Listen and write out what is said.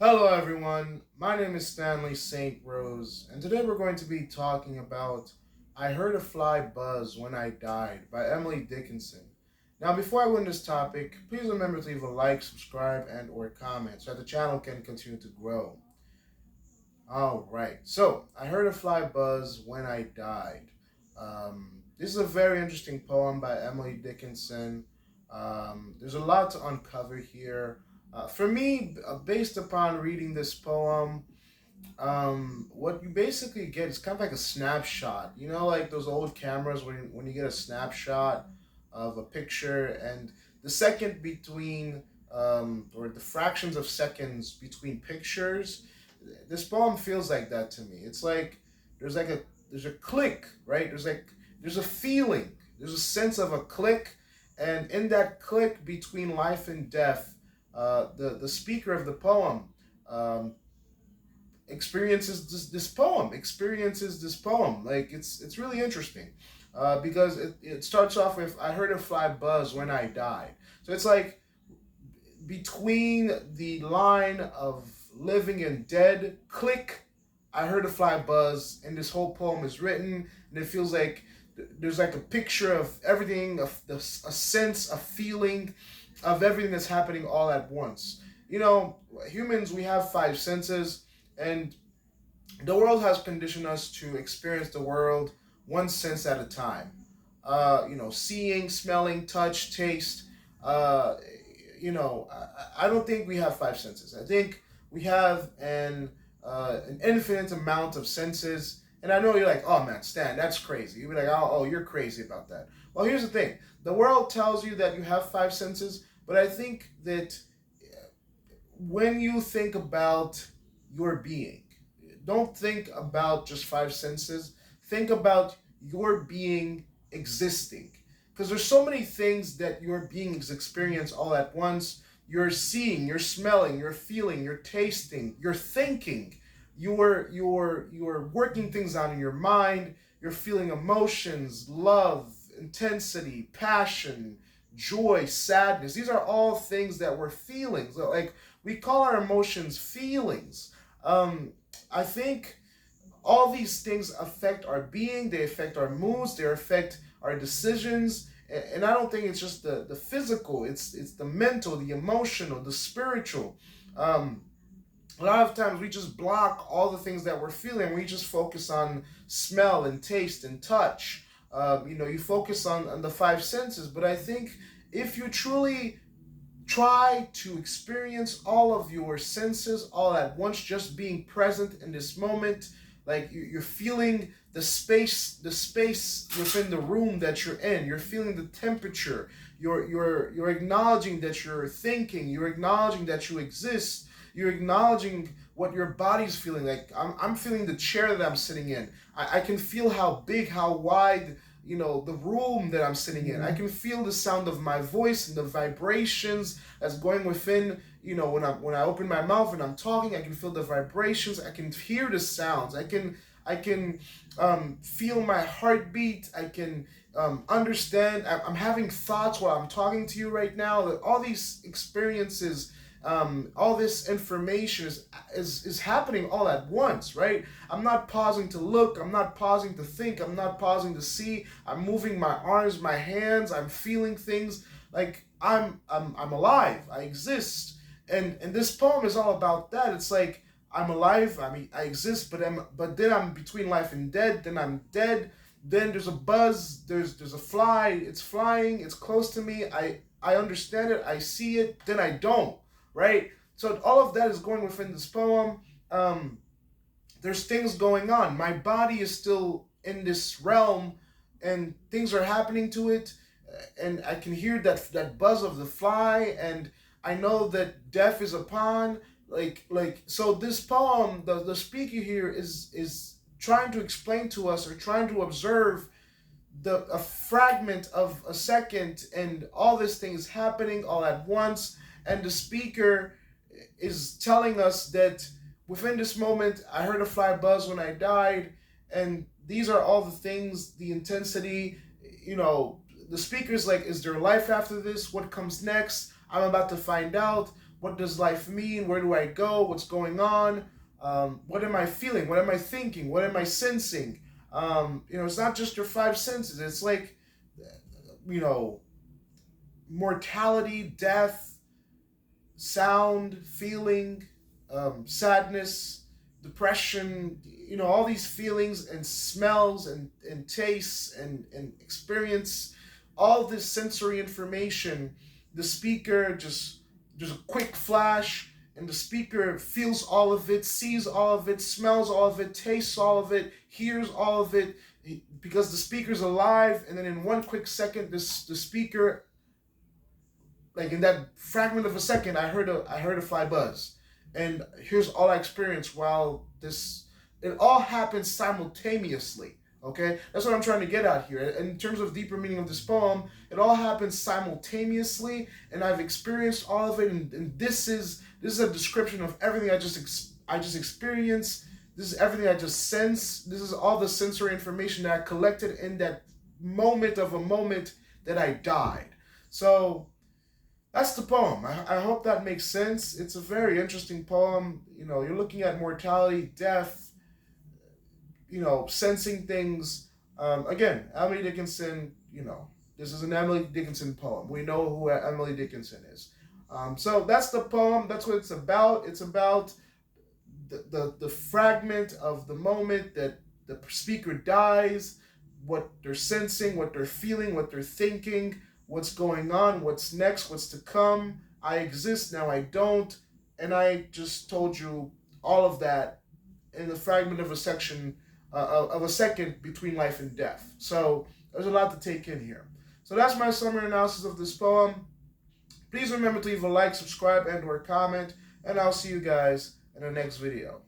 Hello, everyone. My name is Stanley St. Rose, and today we're going to be talking about I Heard a Fly Buzz When I Died by Emily Dickinson. Now, before I go into this topic, please remember to leave a like, subscribe, and or comment so that the channel can continue to grow. All right. So, I Heard a Fly Buzz When I Died. This is a very interesting poem by Emily Dickinson. There's a lot to uncover here. For me, based upon reading this poem, what you basically get is kind of like a snapshot. You know, like those old cameras when you get a snapshot of a picture, and the second between, or the fractions of seconds between pictures. This poem feels like that to me. It's like there's like a there's a click, right? There's a feeling. There's a sense of a click, and in that click between life and death, the speaker of the poem um, experiences this poem. Like it's really interesting, because it starts off with I heard a fly buzz when I died. So it's like between the line of living and dead, click, I heard a fly buzz, and this whole poem is written, and it feels like there's like a picture of everything, a sense, a feeling of everything that's happening all at once. You know, humans, we have five senses, and the world has conditioned us to experience the world one sense at a time. Seeing, smelling, touch, taste. Uh, I don't think we have five senses. I think we have an infinite amount of senses. And I know you're like, oh man, Stan, that's crazy. You'll be like, oh, you're crazy about that. Well, here's the thing: the world tells you that you have five senses, but I think that when you think about your being, don't think about just five senses. Think about your being existing. Because there's so many things that your being is experiencing all at once. You're seeing, you're smelling, you're feeling, you're tasting, you're thinking, you're working things out in your mind, you're feeling emotions, love, intensity, passion, joy, sadness. These are all things that we're feeling. So, like, we call our emotions feelings. I think all these things affect our being, they affect our moods, they affect our decisions. And I don't think it's just the physical, it's the mental, the emotional, the spiritual. A lot of times we just block all the things that we're feeling. We just focus on smell and taste and touch. You focus on the five senses. But I think if you truly try to experience all of your senses all at once, just being present in this moment, like you're feeling the space within the room that you're in. You're feeling the temperature. You're acknowledging that you're thinking. You're acknowledging that you exist. You're acknowledging what your body's feeling like. I'm feeling the chair that I'm sitting in. I can feel how big, how wide, the room that I'm sitting in. I can feel the sound of my voice and the vibrations that's going within. When I open my mouth and I'm talking, I can feel the vibrations. I can hear the sounds. I can feel my heartbeat. I can understand. I'm having thoughts while I'm talking to you right now. That all these experiences, all this information is happening all at once, right? I'm not pausing to look. I'm not pausing to think. I'm not pausing to see. I'm moving my arms, my hands. I'm feeling things. Like I'm alive. I exist. And this poem is all about that. It's like I'm alive. I mean, I exist, but then I'm between life and dead. Then I'm dead. Then there's a buzz. There's a fly. It's flying. It's close to me. I understand it. I see it. Then I don't. Right. So all of that is going within this poem. There's things going on. My body is still in this realm, and things are happening to it, and I can hear that buzz of the fly, and I know that death is upon. So this poem, the speaker here is trying to explain to us, or trying to observe a fragment of a second, and all this thing is happening all at once, and the speaker is telling us that within this moment I heard a fly buzz when I died, and these are all the things, the intensity. The speaker's like, is there life after this? What comes next? I'm about to find out. what does life mean? Where do I go? What's going on? What am I feeling? What am I thinking? What am I sensing? It's not just your five senses. It's like, you know, mortality, death, sound, feeling, sadness, depression, all these feelings and smells and tastes and experience, all this sensory information, the speaker just a quick flash, and the speaker feels all of it, sees all of it, smells all of it, tastes all of it, hears all of it, because the speaker's alive, and then in one quick second, the speaker, like in that fragment of a second, I heard a fly buzz, and here's all I experienced while this it all happens simultaneously. Okay, that's what I'm trying to get at here. In terms of deeper meaning of this poem, it all happens simultaneously, and I've experienced all of it. And this is a description of everything I just experienced. This is everything I just sense. This is all the sensory information that I collected in that moment of a moment that I died. So that's the poem. I hope that makes sense. It's a very interesting poem. You're looking at mortality, death, sensing things. Again, Emily Dickinson, this is an Emily Dickinson poem. We know who Emily Dickinson is. So that's the poem. That's what it's about. It's about the fragment of the moment that the speaker dies, what they're sensing, what they're feeling, what they're thinking, what's going on, what's next, what's to come. I exist, now I don't. And I just told you all of that in the fragment of a section, of a second between life and death. So there's a lot to take in here. So that's my summary analysis of this poem. Please remember to leave a like, subscribe, and or comment, and I'll see you guys in the next video.